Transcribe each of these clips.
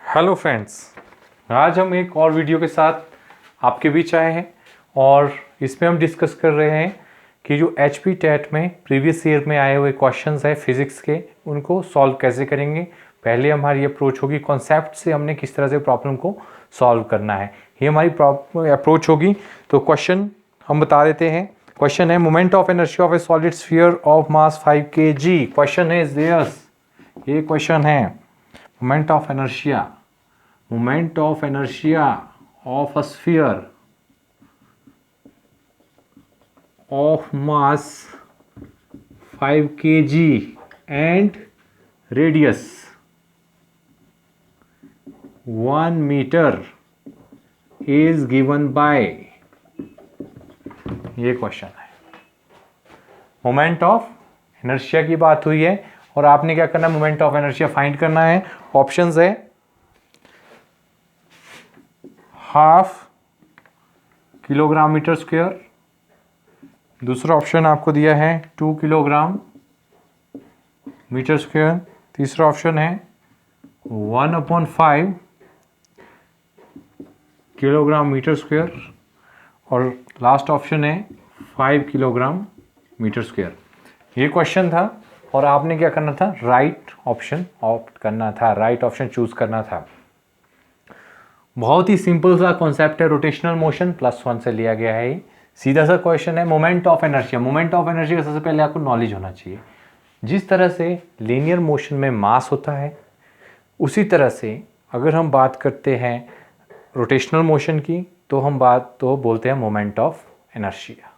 Hello friends, आज हम एक और वीडियो के साथ आपके बीच आए हैं और इसमें हम डिस्कस कर रहे हैं कि जो HP टेट में प्रीवियस ईयर में आए हुए क्वेश्चंस हैं फिज़िक्स के, उनको सॉल्व कैसे करेंगे। पहले हमारी अप्रोच होगी कॉन्सेप्ट से, हमने किस तरह से प्रॉब्लम को सॉल्व करना है, ये हमारी अप्रोच होगी। तो क्वेश्चन हम बता देते हैं। क्वेश्चन है moment of inertia of A solid sphere of mass 5 kg। Question है दिस, ये क्वेश्चन है moment of inertia of a sphere of mass 5 kg and radius 1 meter is given by, ये क्वेश्चन है। मोमेंट ऑफ इनर्शिया की बात हुई है और आपने क्या करना है, मोमेंट ऑफ इनर्शिया फाइंड करना है। ऑप्शंस है हाफ किलोग्राम मीटर स्क्वायर, दूसरा ऑप्शन आपको दिया है 2 किलोग्राम मीटर स्क्वायर, तीसरा ऑप्शन है 1/5 किलोग्राम मीटर स्क्वायर और लास्ट ऑप्शन है 5 किलोग्राम मीटर स्क्वायर। ये क्वेश्चन था और आपने क्या करना था, राइट ऑप्शन ऑप्ट करना था, राइट ऑप्शन चूज करना था। बहुत ही सिंपल सा कॉन्सेप्ट है, रोटेशनल मोशन +1 से लिया गया है। सीधा सा क्वेश्चन है moment of inertia. Moment of inertia का सबसे पहले आपको नॉलेज होना चाहिए। जिस तरह से लीनियर मोशन में मास होता है, उसी तरह से अगर हम बात करते हैं रोटेशनल मोशन की, तो हम बोलते हैं मोमेंट ऑफ इनर्शिया।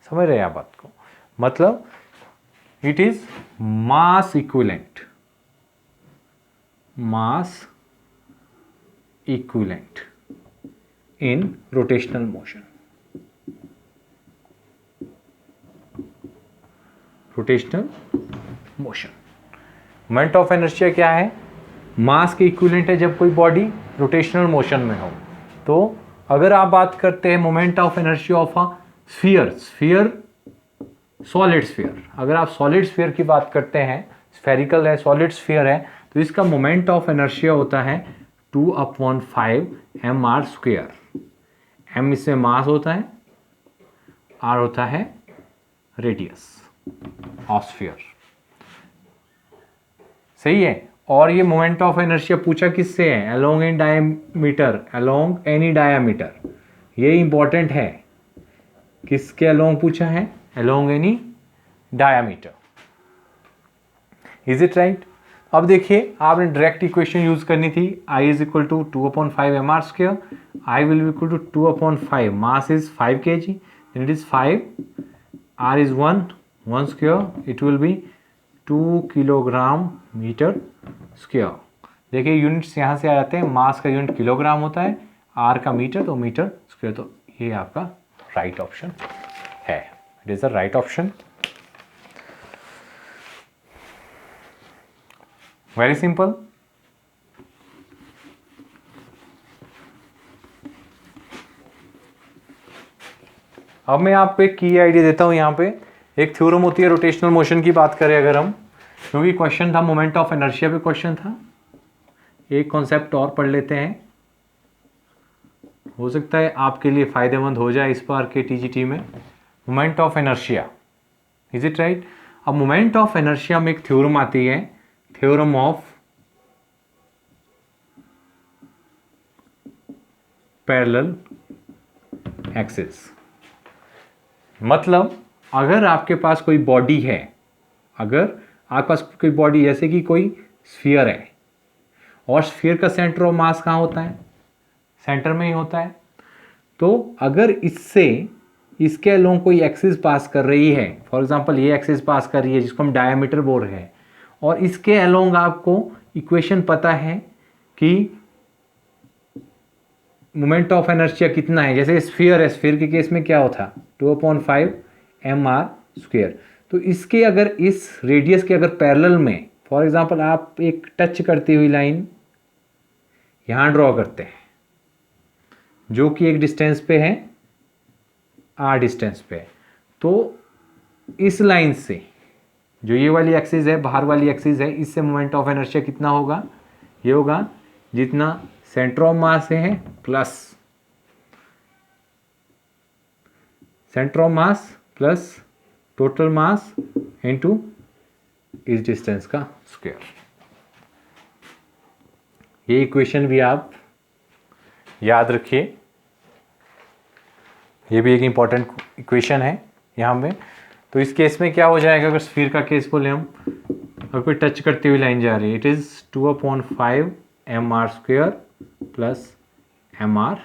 समझ रहे हैं आप बात को? मतलब it is mass equivalent in rotational motion. Moment of inertia क्या है? मास के इक्विवेलेंट है जब कोई बॉडी रोटेशनल मोशन में हो। तो अगर आप बात करते हैं moment of inertia of a sphere solid sphere, अगर आप सॉलिड स्फीयर की बात करते हैं, स्फेरिकल है, सॉलिड स्फीयर है, तो इसका मोमेंट ऑफ इनर्शिया होता है 2/5 mr²। m इसमें मास होता है, r होता है रेडियस ऑफ स्फीयर। सही है। और ये मोमेंट ऑफ इनर्शिया पूछा किससे है? Along any diameter. ये इंपॉर्टेंट है, किसके अलोंग पूछा है? Along any diameter. Is it right? अब देखिए, आपने डायरेक्ट इक्वेशन यूज करनी थी। I is equal to 2/5 mr²। I will be equal to 2/5, mass is 5 kg, then it is 5, r is 1 square, it will be 2 kilogram metre square. देखिए units यहाँ से आ जाते हैं, मास का यूनिट किलोग्राम होता है, r का मीटर, तो मीटर स्क्वायर। तो ये आपका राइट ऑप्शन है, it is the right option. Very simple. अब मैं आपको एक की आइडिया देता हूं। यहां पे एक थ्योरम होती है रोटेशनल मोशन की, बात करें अगर हम, क्योंकि क्वेश्चन था मोमेंट ऑफ इनर्शिया पे क्वेश्चन था। एक कॉन्सेप्ट और पढ़ लेते हैं, हो सकता है आपके लिए फायदेमंद हो जाए इस बार के TGT में। Moment of inertia, is it right? अब मोमेंट ऑफ इनर्शिया में एक थ्योरम आती है, थ्योरम ऑफ पैरेलल एक्सिस। मतलब अगर आपके पास कोई बॉडी है, अगर आपके पास कोई बॉडी, जैसे कि कोई स्फीयर है, और स्फीयर का सेंटर ऑफ मास कहाँ होता है? सेंटर में ही होता है। तो अगर इसके अलोंग कोई एक्सिस पास कर रही है, फॉर एग्जांपल ये एक्सिस पास कर रही है जिसको हम डायमीटर बोल रहे हैं, और इसके अलोंग आपको इक्वेशन पता है कि मोमेंट ऑफ इनर्शिया कितना है। जैसे स्फीयर है, स्फीयर के केस में क्या होता? 2/5 mr²। तो इसके अगर इस रेडियस के अगर पैरेलल में, फॉर एग्जांपल आप एक टच करती हुई लाइन यहां ड्रॉ करते हैं, जो कि एक डिस्टेंस पे है, r डिस्टेंस पे, तो इस लाइन से जो ये वाली एक्सिस है, बाहर वाली एक्सिस है, इससे मोमेंट ऑफ इनर्शिया कितना होगा? ये होगा जितना सेंटर ऑफ मास है plus centre of mass plus total mass into इस डिस्टेंस का स्क्वायर। ये इक्वेशन भी आप याद रखिए, ये भी एक इम्पॉर्टेंट इक्वेशन है यहाँ पे। तो इस केस में क्या हो जाएगा, अगर स्फीयर का केस बोले हम, अगर कोई टच करती हुई लाइन जा रही है, it is 2/5 mr² plus mr²,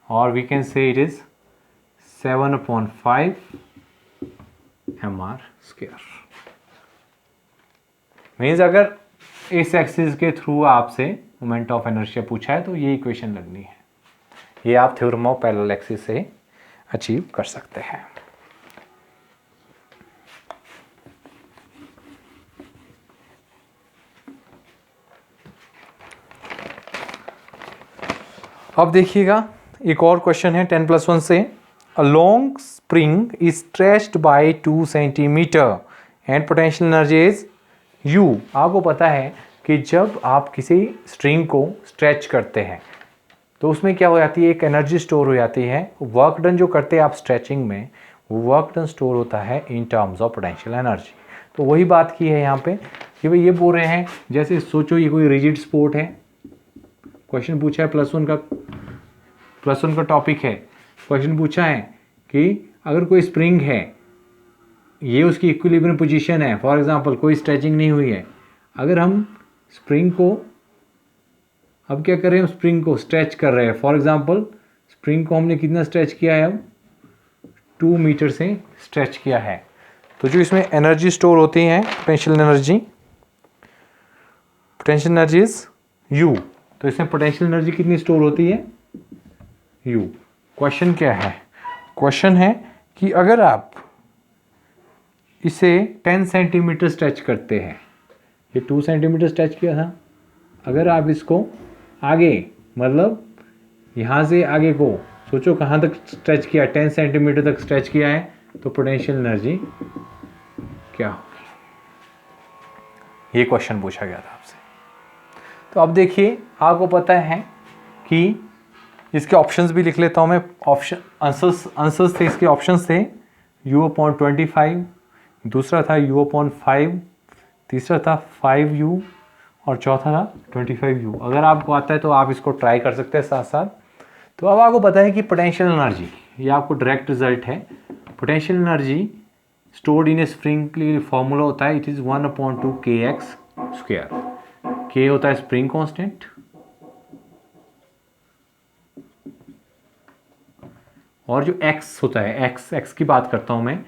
और we can say it is 7/5 mr²। Means अगर इस एक्सिस के थ्रू आपसे मोमेंट ऑफ इनर्शिया पूछा है तो ये इक्वेशन लगनी है। ये आप थ्योरम ऑफ पैरेलल एक्सिस से अचीव कर सकते हैं। अब देखिएगा एक और क्वेश्चन है 10+1 से। A long spring is stretched by 2 centimetre and potential energy is U। आपको पता है कि जब आप किसी स्ट्रिंग को स्ट्रेच करते हैं तो उसमें क्या हो जाती है, एक एनर्जी स्टोर हो जाती है। वर्क डन जो करते हैं आप स्ट्रेचिंग में, वो वर्क डन स्टोर होता है in terms of potential energy. तो वही बात की है यहाँ पे कि भाई ये बोल रहे हैं, जैसे सोचो ये कोई रिजिड स्पोर्ट है, क्वेश्चन पूछा है +1 का टॉपिक है। क्वेश्चन पूछा है कि अगर कोई स्प्रिंग है, ये उसकी इक्विलिब्रियम पोजीशन है, फॉर एग्जांपल कोई स्ट्रेचिंग नहीं हुई है, अगर हम स्प्रिंग को अब क्या कर रहे हैं, स्प्रिंग को स्ट्रेच कर रहे हैं। फॉर एग्जांपल स्प्रिंग को हमने कितना स्ट्रेच किया है, अब 2 मीटर से स्ट्रेच किया है। तो जो इसमें एनर्जी स्टोर होती है, पोटेंशियल एनर्जी इज U। तो इसमें पोटेंशियल एनर्जी कितनी स्टोर होती है, U। क्वेश्चन क्या है, क्वेश्चन है कि अगर आप इसे 10 सेंटीमीटर स्ट्रेच करते हैं, ये 2 सेंटीमीटर स्ट्रेच किया था, अगर आप इसको आगे, मतलब यहाँ से आगे को सोचो कहाँ तक स्ट्रेच किया, 10 सेंटीमीटर तक स्ट्रेच किया है, तो पोटेंशियल एनर्जी क्या होगी, ये क्वेश्चन पूछा गया था आपसे। तो अब देखिए, आपको पता है कि इसके ऑप्शंस भी लिख लेता हूँ मैं। ऑप्शन आंसर्स थे, इसके ऑप्शंस थे U/25, दूसरा था U/5, तीसरा था 5U और चौथा था 25U। अगर आपको आता है तो आप इसको ट्राई कर सकते हैं साथ साथ। तो अब आपको पता है कि पोटेंशियल एनर्जी, ये आपको डायरेक्ट रिजल्ट है। Potential energy stored in A spring के लिए फॉर्मूला होता है, इट इज़ 1/2 kx²। k होता है स्प्रिंग कांस्टेंट और जो x होता है, x की बात करता हूं मैं,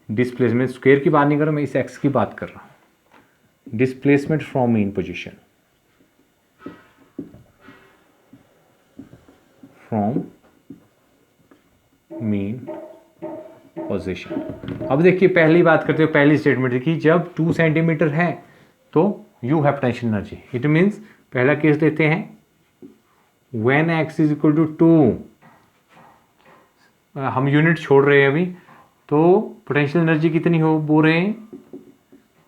डिस्प्लेसमेंट, स्क्वायर की बात नहीं कर रहा मैं, इस x की बात कर रहा हूं, displacement from mean position, from mean position. अब देखिए पहली बात करते हो, पहली स्टेटमेंट की, जब 2 सेंटीमीटर है तो U है पोटेंशियल एनर्जी। इट मीन्स पहला केस लेते हैं, when x is equal to 2, हम यूनिट छोड़ रहे हैं अभी, तो पोटेंशियल एनर्जी कितनी हो बोल रहे हैं,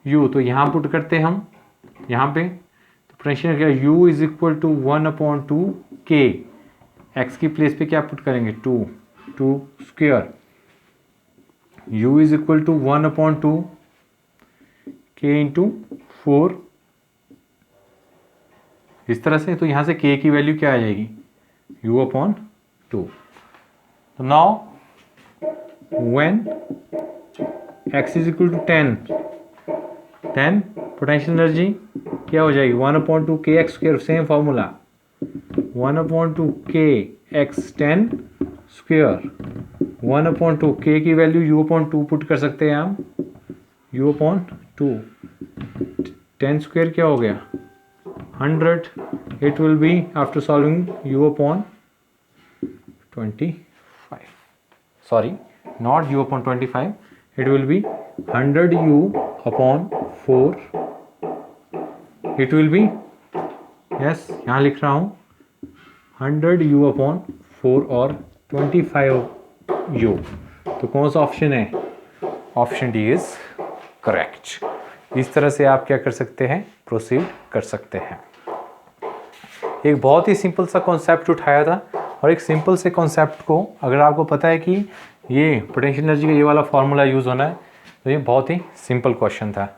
U। तो यहाँ पुट करते हैं हम, यहाँ पे तो पोटेंशियल क्या, U is equal to 1/2 k, x की प्लेस पे क्या पुट करेंगे, 2 square, U is equal to 1/2 k into 4, इस तरह से। तो यहाँ से k की वैल्यू क्या आ जाएगी, U/2। तो now when x is equal to 10 potential energy क्या हो जाएगी, 1/2 kx², same formula, 1/2 kx 10 square, 1/2 k की वैल्यू U/2 पुट कर सकते हैं हम, U/2, 10 स्क्वायर क्या हो गया, 100। It will be after solving U/25, sorry, not U/25, it will be 100U/4, it will be, yes, यहाँ लिख रहा हूँ 100U/4 और 25U। तो कौन सा ऑप्शन है, ऑप्शन डी इज करेक्ट। इस तरह से आप क्या कर सकते हैं, प्रोसीड कर सकते हैं। एक बहुत ही सिंपल सा कॉन्सेप्ट उठाया था, और एक सिंपल से कॉन्सेप्ट को अगर आपको पता है कि ये पोटेंशियल एनर्जी का ये वाला फॉर्मूला यूज़ होना है, तो ये बहुत ही सिंपल क्वेश्चन था।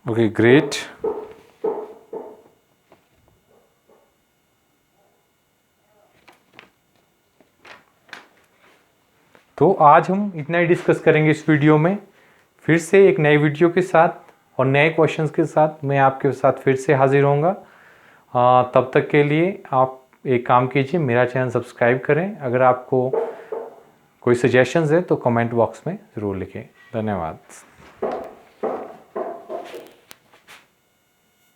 Okay great. तो आज हम इतना ही डिस्कस करेंगे इस वीडियो में। फिर से एक नए वीडियो के साथ और नए क्वेश्चंस के साथ मैं आपके साथ फिर से हाजिर होऊंगा। तब तक के लिए आप एक काम कीजिए, मेरा चैनल सब्सक्राइब करें। अगर आपको कोई सजेशंस है तो कमेंट बॉक्स में ज़रूर लिखें। धन्यवाद।